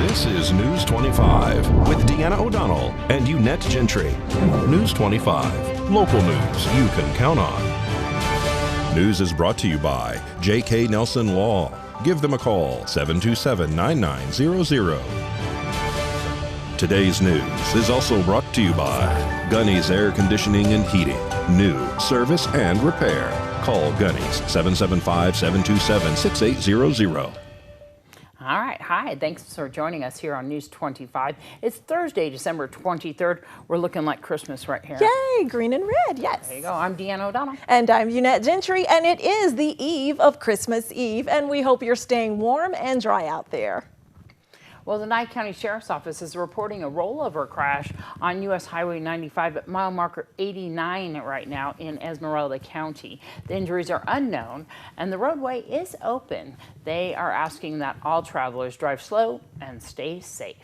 This is News 25 with Deanna O'Donnell and Unette Gentry. News 25, local news you can count on. News is brought to you by J.K. Nelson Law. Give them a call, 727-9900. Today's news is also brought to you by Gunny's Air Conditioning and Heating. New service and repair. Call Gunny's 775-727-6800. All right. Hi. Thanks for joining us here on News 25. It's Thursday, December 23rd. We're looking like Christmas right here. Yay, green and red, yes. There you go. I'm Deanna O'Donnell. And I'm Unette Gentry, and it is the eve of Christmas Eve, and we hope you're staying warm and dry out there. Well, the Nye County Sheriff's Office is reporting a rollover crash on U.S. Highway 95 at mile marker 89 right now in Esmeralda County. The injuries are unknown, and the roadway is open. They are asking that all travelers drive slow and stay safe.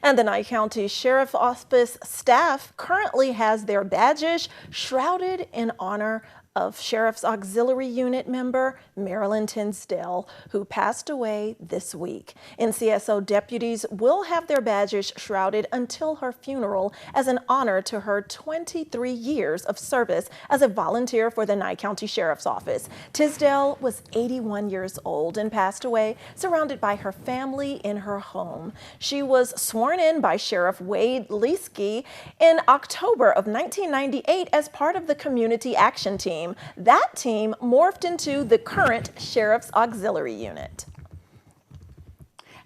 And the Nye County Sheriff's Office staff currently has their badges shrouded in honor of Sheriff's Auxiliary Unit member Marilyn Tinsdale, who passed away this week. NCSO deputies will have their badges shrouded until her funeral as an honor to her 23 years of service as a volunteer for the Nye County Sheriff's Office. Tisdale was 81 years old and passed away surrounded by her family in her home. She was sworn in by Sheriff Wade Leeske in October of 1998 as part of the Community Action Team. That team morphed into the current Sheriff's Auxiliary Unit.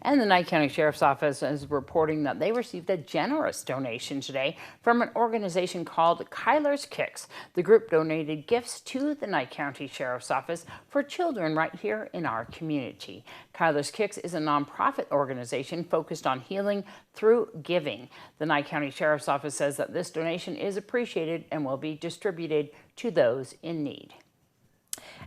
And the Nye County Sheriff's Office is reporting that they received a generous donation today from an organization called Kyler's Kicks. The group donated gifts to the Nye County Sheriff's Office for children right here in our community. Kyler's Kicks is a nonprofit organization focused on healing through giving. The Nye County Sheriff's Office says that this donation is appreciated and will be distributed to those in need.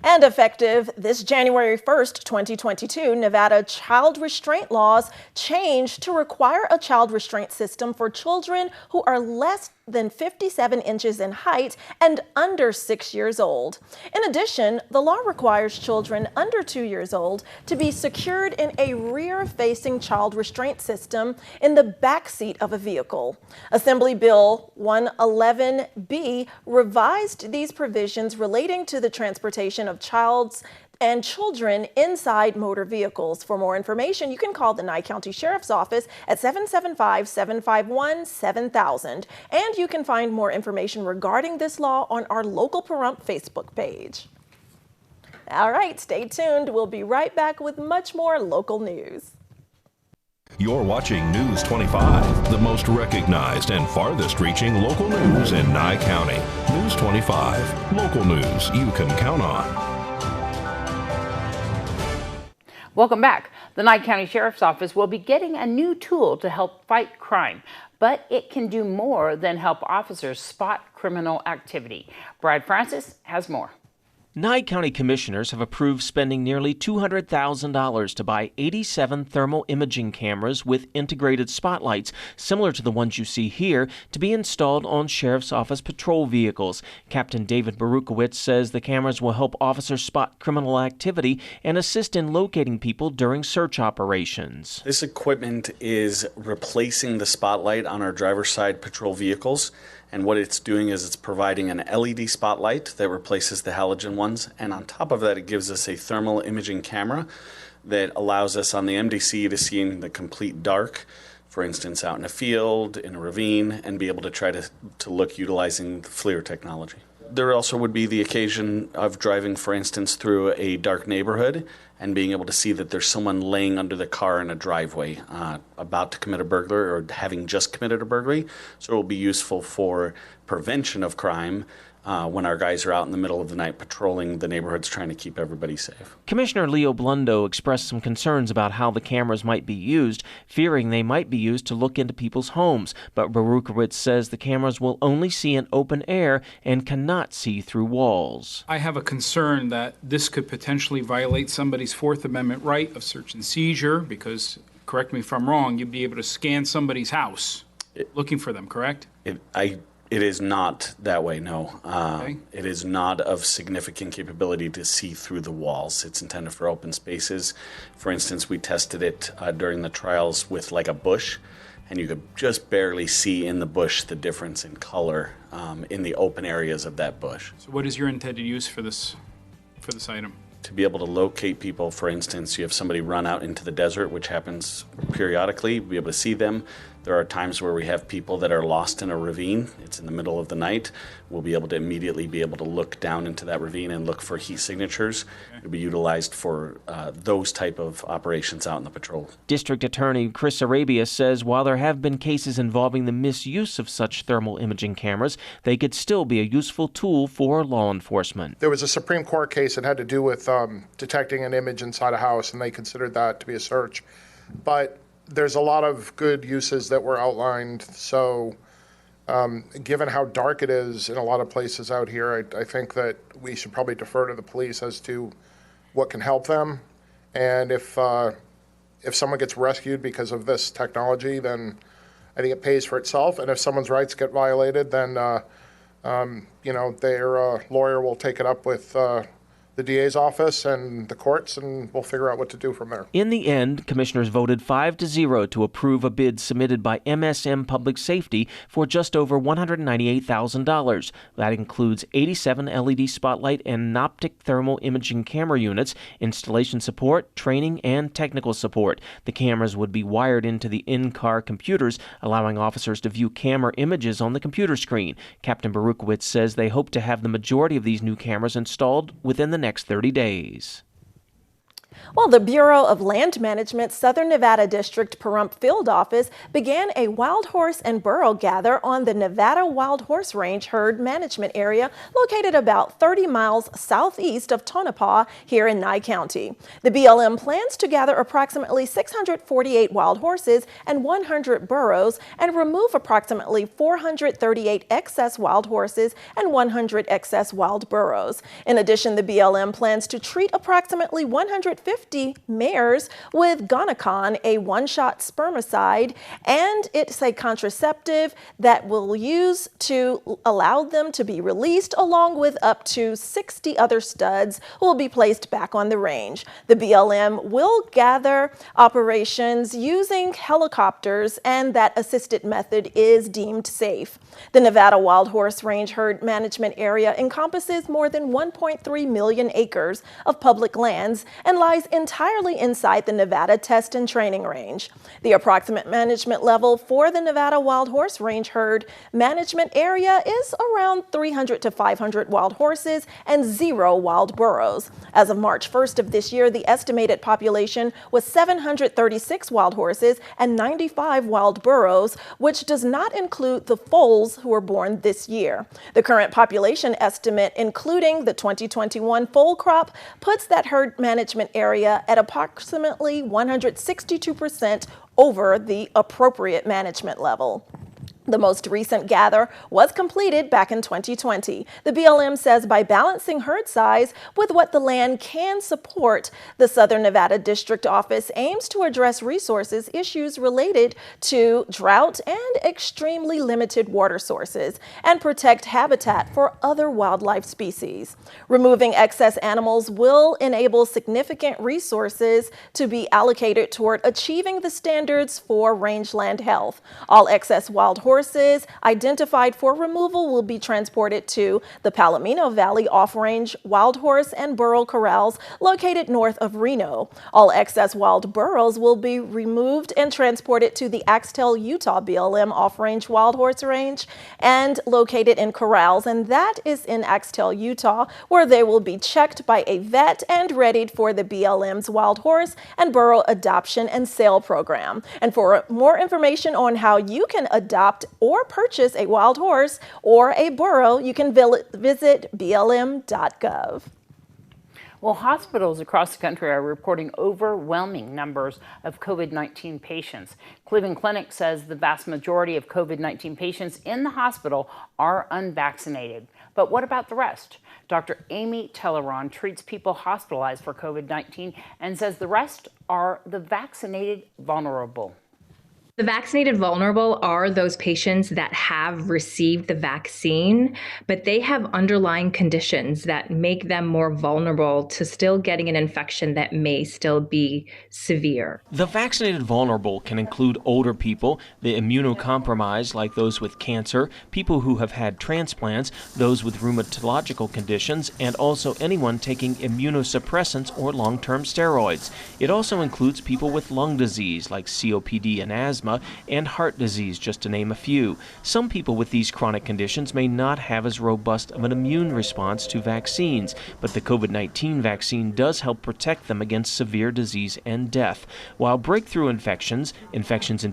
And effective this January 1st, 2022, Nevada child restraint laws changed to require a child restraint system for children who are less than 57 inches in height and under 6 years old. In addition, the law requires children under 2 years old to be secured in a rear-facing child restraint system in the back seat of a vehicle. Assembly Bill 111B revised these provisions relating to the transportation of children inside motor vehicles. For more information, you can call the Nye County Sheriff's Office at 775-751-7000. And you can find more information regarding this law on our Local Pahrump Facebook page. All right, stay tuned. We'll be right back with much more local news. You're watching News 25, the most recognized and farthest reaching local news in Nye County. News 25, local news you can count on. Welcome back. The Nye County Sheriff's Office will be getting a new tool to help fight crime, but it can do more than help officers spot criminal activity. Brad Francis has more. Nye County commissioners have approved spending nearly $200,000 to buy 87 thermal imaging cameras with integrated spotlights, similar to the ones you see here, to be installed on Sheriff's Office patrol vehicles. Captain David Barukowitz says the cameras will help officers spot criminal activity and assist in locating people during search operations. This equipment is replacing the spotlight on our driver's side patrol vehicles. And what it's doing is it's providing an LED spotlight that replaces the halogen ones. And on top of that, it gives us a thermal imaging camera that allows us on the MDC to see in the complete dark, for instance, out in a field, in a ravine, and be able to try to look utilizing the FLIR technology. There also would be the occasion of driving, for instance, through a dark neighborhood and being able to see that there's someone laying under the car in a driveway about to commit a burglary or having just committed a burglary. So it will be useful for prevention of crime when our guys are out in the middle of the night patrolling the neighborhoods trying to keep everybody safe. Commissioner Leo Blundo expressed some concerns about how the cameras might be used, fearing they might be used to look into people's homes. But Barukowitz says the cameras will only see in open air and cannot see through walls. I have a concern that this could potentially violate somebody's Fourth Amendment right of search and seizure because, correct me if I'm wrong, you'd be able to scan somebody's house looking for them, correct? It is not that way, no. Okay. It is not of significant capability to see through the walls. It's intended for open spaces. For instance, we tested it during the trials with like a bush, and you could just barely see in the bush the difference in color in the open areas of that bush. So what is your intended use for this item? To be able to locate people, for instance, you have somebody run out into the desert, which happens periodically, be able to see them. There are times where we have people that are lost in a ravine. It's in the middle of the night. We'll be able to immediately be able to look down into that ravine and look for heat signatures. It'll be utilized for those type of operations out in the patrol. District Attorney Chris Arabia says while there have been cases involving the misuse of such thermal imaging cameras, they could still be a useful tool for law enforcement. There was a Supreme Court case that had to do with detecting an image inside a house, and they considered that to be a search. But there's a lot of good uses that were outlined. So given how dark it is in a lot of places out here, I think that we should probably defer to the police as to what can help them. And if someone gets rescued because of this technology, then I think it pays for itself. And if someone's rights get violated, then their lawyer will take it up with the DA's office and the courts, and we'll figure out what to do from there. In the end, commissioners voted 5-0 to approve a bid submitted by MSM Public Safety for just over $198,000. That includes 87 LED spotlight and optic thermal imaging camera units, installation support, training, and technical support. The cameras would be wired into the in-car computers, allowing officers to view camera images on the computer screen. Captain Barukowitz says they hope to have the majority of these new cameras installed within the next 30 days. Well, the Bureau of Land Management Southern Nevada District Pahrump Field Office began a wild horse and burro gather on the Nevada Wild Horse Range herd management area located about 30 miles southeast of Tonopah here in Nye County. The BLM plans to gather approximately 648 wild horses and 100 burros and remove approximately 438 excess wild horses and 100 excess wild burros. In addition, the BLM plans to treat approximately 150 mares with Gonacon, a one-shot spermicide, and it's a contraceptive that will use to allow them to be released, along with up to 60 other studs who will be placed back on the range. The BLM will gather operations using helicopters, and that assisted method is deemed safe. The Nevada Wild Horse Range herd management area encompasses more than 1.3 million acres of public lands and lies entirely inside the Nevada Test and Training Range. The approximate management level for the Nevada Wild Horse Range herd management area is around 300 to 500 wild horses and 0 wild burros. As of March 1st of this year, the estimated population was 736 wild horses and 95 wild burros, which does not include the foals who were born this year. The current population estimate, including the 2021 foal crop, puts that herd management area at approximately 162% over the appropriate management level. The most recent gather was completed back in 2020. The BLM says by balancing herd size with what the land can support, the Southern Nevada District Office aims to address resources issues related to drought and extremely limited water sources and protect habitat for other wildlife species. Removing excess animals will enable significant resources to be allocated toward achieving the standards for rangeland health. All excess wild horses identified for removal will be transported to the Palomino Valley off-range wild horse and burro corrals located north of Reno. All excess wild burros will be removed and transported to the Axtell, Utah BLM off-range wild horse range and located in corrals, and that is in Axtell, Utah, where they will be checked by a vet and readied for the BLM's wild horse and burro adoption and sale program. And for more information on how you can adopt or purchase a wild horse or a burro, you can visit blm.gov. Well, hospitals across the country are reporting overwhelming numbers of COVID-19 patients. Cleveland Clinic says the vast majority of COVID-19 patients in the hospital are unvaccinated. But what about the rest? Dr. Amy Telleron treats people hospitalized for COVID-19 and says the rest are the vaccinated vulnerable. The vaccinated vulnerable are those patients that have received the vaccine, but they have underlying conditions that make them more vulnerable to still getting an infection that may still be severe. The vaccinated vulnerable can include older people, the immunocompromised like those with cancer, people who have had transplants, those with rheumatological conditions, and also anyone taking immunosuppressants or long-term steroids. It also includes people with lung disease like COPD and asthma, and heart disease, just to name a few. Some people with these chronic conditions may not have as robust of an immune response to vaccines, but the COVID-19 vaccine does help protect them against severe disease and death. While breakthrough infections in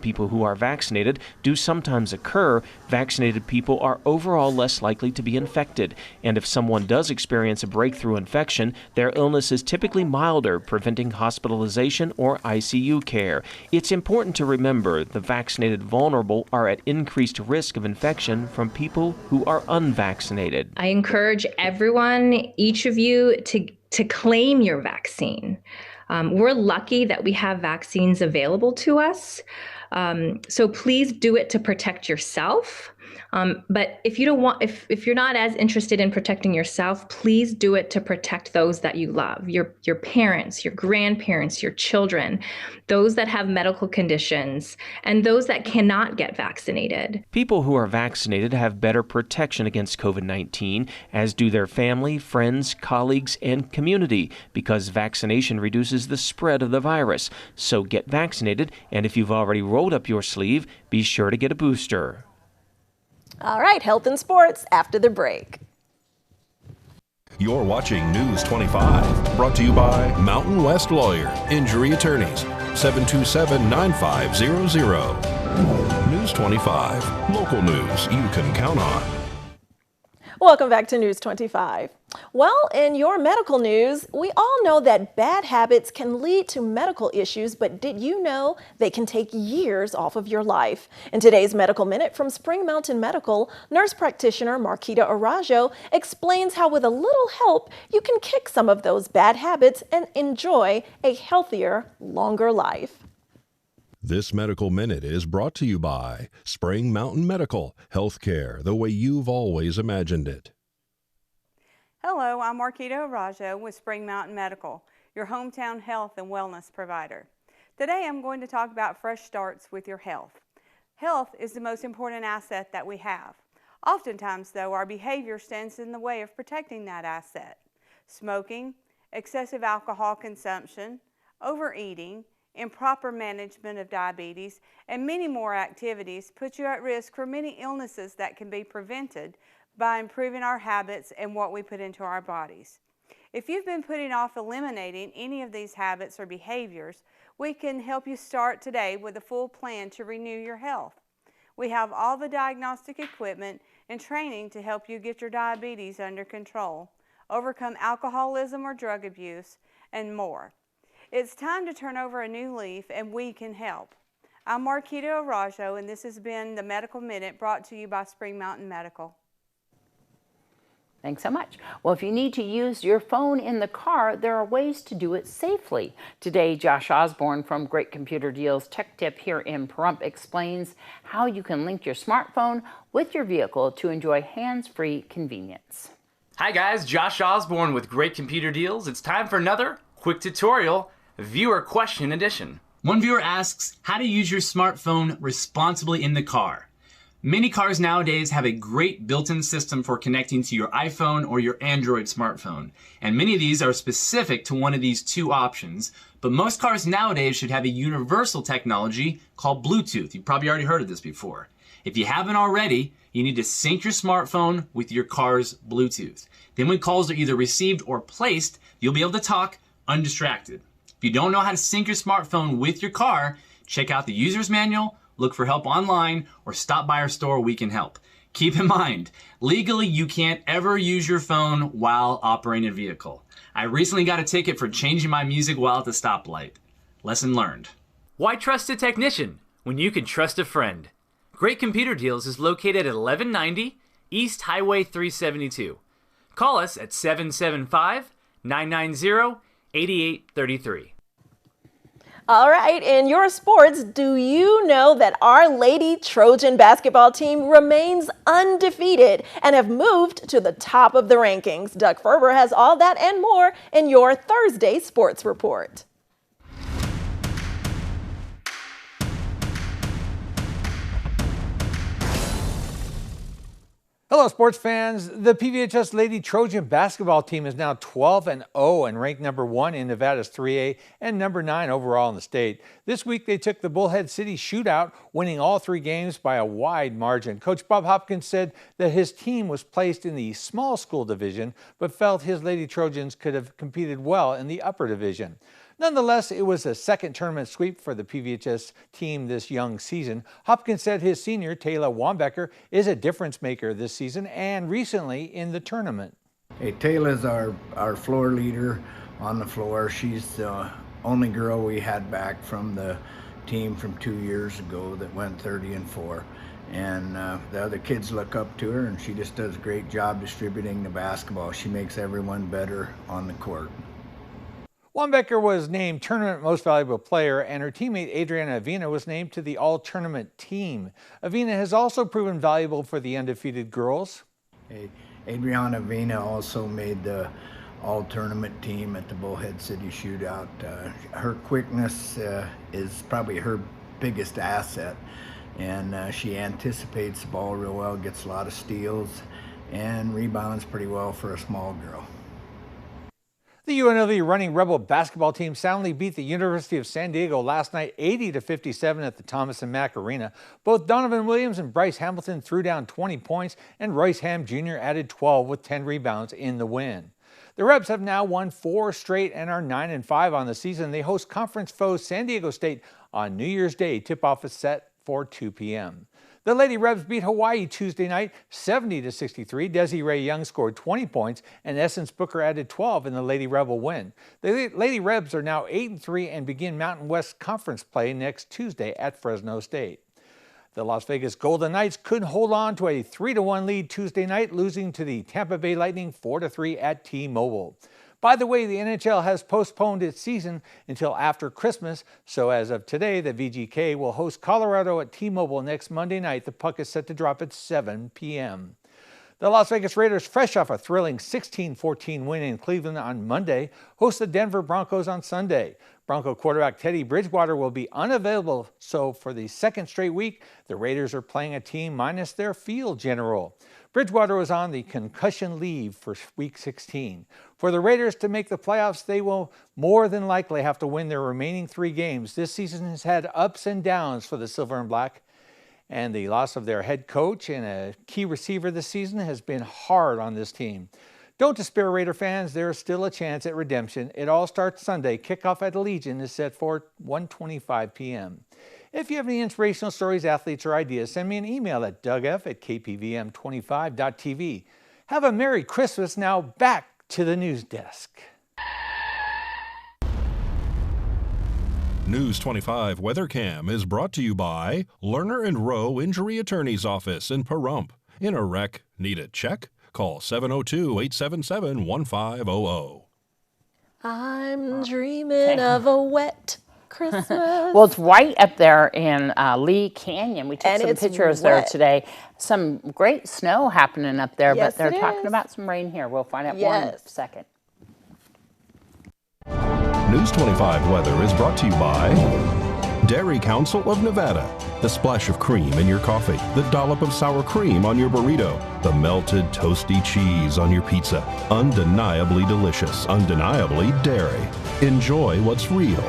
people who are vaccinated, do sometimes occur, vaccinated people are overall less likely to be infected. And if someone does experience a breakthrough infection, their illness is typically milder, preventing hospitalization or ICU care. It's important to remember the vaccinated vulnerable are at increased risk of infection from people who are unvaccinated. I encourage everyone, each of you, to claim your vaccine. We're lucky that we have vaccines available to us. So please do it to protect yourself. But if you don't want, if you're not as interested in protecting yourself, please do it to protect those that you love, your parents, your grandparents, your children, those that have medical conditions, and those that cannot get vaccinated. People who are vaccinated have better protection against COVID-19, as do their family, friends, colleagues, and community, because vaccination reduces the spread of the virus. So get vaccinated, and if you've already rolled up your sleeve, be sure to get a booster. All right, health and sports after the break. You're watching News 25, brought to you by Mountain West Lawyer, Injury Attorneys, 727-9500. News 25, local news you can count on. Welcome back to News 25. Well, in your medical news, we all know that bad habits can lead to medical issues, but did you know they can take years off of your life? In today's Medical Minute from Spring Mountain Medical, nurse practitioner Marquita Arajo explains how with a little help, you can kick some of those bad habits and enjoy a healthier, longer life. This Medical Minute is brought to you by Spring Mountain Medical, healthcare the way you've always imagined it. Hello, I'm Marquita Arajo with Spring Mountain Medical, your hometown health and wellness provider. Today I'm going to talk about fresh starts with your health. Health is the most important asset that we have. Oftentimes, though, our behavior stands in the way of protecting that asset. Smoking, excessive alcohol consumption, overeating, improper management of diabetes, and many more activities put you at risk for many illnesses that can be prevented by improving our habits and what we put into our bodies. If you've been putting off eliminating any of these habits or behaviors, we can help you start today with a full plan to renew your health. We have all the diagnostic equipment and training to help you get your diabetes under control, overcome alcoholism or drug abuse, and more. It's time to turn over a new leaf, and we can help. I'm Marquita Arajo, and this has been the Medical Minute brought to you by Spring Mountain Medical. Thanks so much. Well, if you need to use your phone in the car, there are ways to do it safely. Today, Josh Osborne from Great Computer Deals Tech Tip here in Pahrump explains how you can link your smartphone with your vehicle to enjoy hands-free convenience. Hi guys, Josh Osborne with Great Computer Deals. It's time for another quick tutorial, viewer question edition. One viewer asks how to use your smartphone responsibly in the car. Many cars nowadays have a great built-in system for connecting to your iPhone or your Android smartphone. And many of these are specific to one of these two options. But most cars nowadays should have a universal technology called Bluetooth. You've probably already heard of this before. If you haven't already, you need to sync your smartphone with your car's Bluetooth. Then when calls are either received or placed, you'll be able to talk undistracted. If you don't know how to sync your smartphone with your car, check out the user's manual, look for help online, or stop by our store, we can help. Keep in mind, legally you can't ever use your phone while operating a vehicle. I recently got a ticket for changing my music while at the stoplight. Lesson learned. Why trust a technician when you can trust a friend? Great Computer Deals is located at 1190 East Highway 372. Call us at 775-990-8833. All right, in your sports, do you know that our Lady Trojan basketball team remains undefeated and have moved to the top of the rankings? Doug Ferber has all that and more in your Thursday Sports Report. Hello, sports fans. The PVHS Lady Trojan basketball team is now 12-0 and ranked number 1 in Nevada's 3A and number 9 overall in the state. This week, they took the Bullhead City shootout, winning all 3 games by a wide margin. Coach Bob Hopkins said that his team was placed in the small school division, but felt his Lady Trojans could have competed well in the upper division. Nonetheless, it was a second tournament sweep for the PVHS team this young season. Hopkins said his senior, Taylor Wambecker, is a difference maker this season and recently in the tournament. Hey, Taylor's our floor leader on the floor. She's the only girl we had back from the team from 2 years ago that went 30-4. And the other kids look up to her, and she just does a great job distributing the basketball. She makes everyone better on the court. Wambecker was named Tournament Most Valuable Player, and her teammate Adriana Avina was named to the All-Tournament team. Avina has also proven valuable for the undefeated girls. Hey, Adriana Avina also made the All-Tournament team at the Bullhead City shootout. Her quickness is probably her biggest asset, and she anticipates the ball real well, gets a lot of steals, and rebounds pretty well for a small girl. The UNLV Running Rebel basketball team soundly beat the University of San Diego last night 80-57 at the Thomas & Mack Arena. Both Donovan Williams and Bryce Hamilton threw down 20 points, and Royce Ham Jr. added 12 with 10 rebounds in the win. The Rebs have now won 4 straight and are 9-5 on the season. They host conference foes San Diego State on New Year's Day. Tip-off is set for 2 p.m. The Lady Rebs beat Hawaii Tuesday night 70-63. Desiree Young scored 20 points and Essence Booker added 12 in the Lady Rebel win. The Lady Rebs are now 8-3 and begin Mountain West Conference play next Tuesday at Fresno State. The Las Vegas Golden Knights couldn't hold on to a 3-1 lead Tuesday night, losing to the Tampa Bay Lightning 4-3 at T-Mobile. By the way, the NHL has postponed its season until after Christmas, so as of today, the VGK will host Colorado at T-Mobile next Monday night. The puck is set to drop at 7 p.m. The Las Vegas Raiders, fresh off a thrilling 16-14 win in Cleveland on Monday, host the Denver Broncos on Sunday. Bronco quarterback Teddy Bridgewater will be unavailable, so for the second straight week, the Raiders are playing a team minus their field general. Bridgewater was on the concussion leave for Week 16. For the Raiders to make the playoffs, they will more than likely have to win their remaining 3 games. This season has had ups and downs for the Silver and Black, and the loss of their head coach and a key receiver this season has been hard on this team. Don't despair, Raider fans. There is still a chance at redemption. It all starts Sunday. Kickoff at Allegiant is set for 1:25 p.m. If you have any inspirational stories, athletes, or ideas, send me an email at dougf@kpvm25.tv. Have a Merry Christmas. Now back to the news desk. News 25 Weather Cam is brought to you by Lerner and Rowe Injury Attorney's Office in Pahrump. In a wreck, need a check? Call 702-877-1500. I'm dreaming of a wet Christmas. Well, it's white up there in Lee Canyon. We took And some it's pictures there wet. today. Some great snow happening up there, Yes, but they're it talking is. about some rain here. We'll find out more in a Yes. second. News 25 weather is brought to you by Dairy Council of Nevada. The splash of cream in your coffee, the dollop of sour cream on your burrito, the melted toasty cheese on your pizza. Undeniably delicious, undeniably dairy. Enjoy what's real.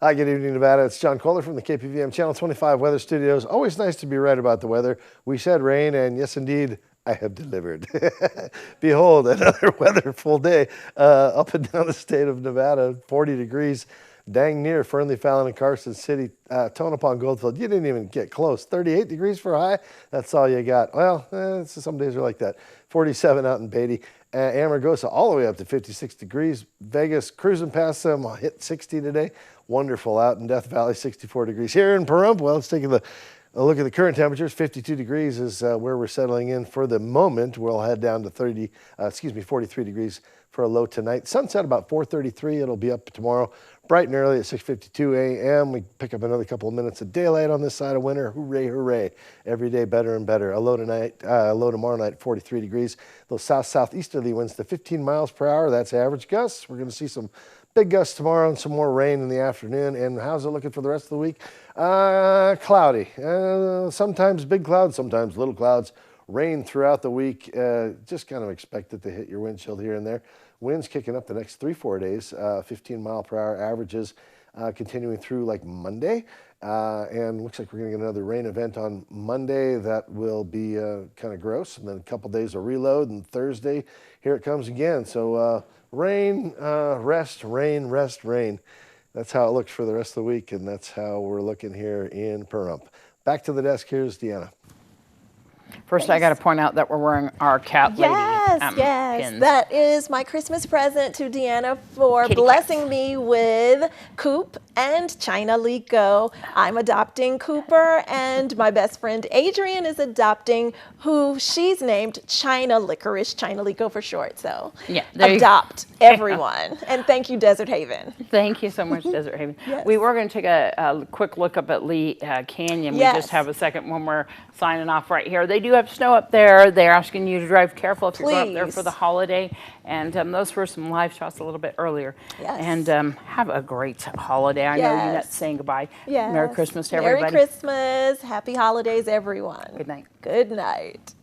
Hi, good evening, Nevada. It's John Kohler from the KPVM Channel 25 Weather Studios. Always nice to be right about the weather. We said rain, and yes, indeed, I have delivered. Behold, another weatherful day up and down the state of Nevada, 40 degrees. Dang near Fernley, Fallon, and Carson City. Tonopah, Goldfield, you didn't even get close. 38 degrees for a high, that's all you got. Well, some days are like that. 47 out in Beatty. Amargosa all the way up to 56 degrees. Vegas cruising past them, hit 60 today. Wonderful out in Death Valley, 64 degrees. Here in Pahrump, well, let's take a look at the current temperatures. 52 degrees is where we're settling in for the moment. We'll head down to 43 degrees for a low tonight. Sunset about 4:33. It'll be up tomorrow. bright and early at 6:52 a.m. We pick up another couple of minutes of daylight on this side of winter. Hooray, hooray. Every day better and better. A low tomorrow night, 43 degrees. Those south-southeasterly winds to 15 miles per hour. That's average gusts. We're going to see some big gusts tomorrow and some more rain in the afternoon. And how's it looking for the rest of the week? Cloudy. Sometimes big clouds, sometimes little clouds. Rain throughout the week. Just kind of expect it to hit your windshield here and there. Winds kicking up the next 3-4 days. 15 mile per hour averages continuing through like Monday. And looks like we're going to get another rain event on Monday that will be kind of gross. And then a couple days of reload. And Thursday, here it comes again. So rain, rest, rain, rest, rain. That's how it looks for the rest of the week. And that's how we're looking here in Pahrump. Back to the desk. Here's Deanna. First, I got to point out that we're wearing our cat lady pins. That is my Christmas present to Deanna for blessing me with Coop and China Lico. I'm adopting Cooper, and my best friend Adrian is adopting who she's named China Licorice, China Lico for short. So yeah, adopt everyone. And thank you, Desert Haven. Thank you so much, Desert Haven. Yes. We were going to take a quick look up at Lee Canyon. Yes. We just have a second when we're signing off right here. They do have snow up there. They're asking you to drive careful if you're going up there for the holiday. And those were some live shots a little bit earlier. Yes. And have a great holiday. I know you're not saying goodbye. Yes. Merry Christmas to everybody. Merry Christmas. Happy holidays, everyone. Good night. Good night.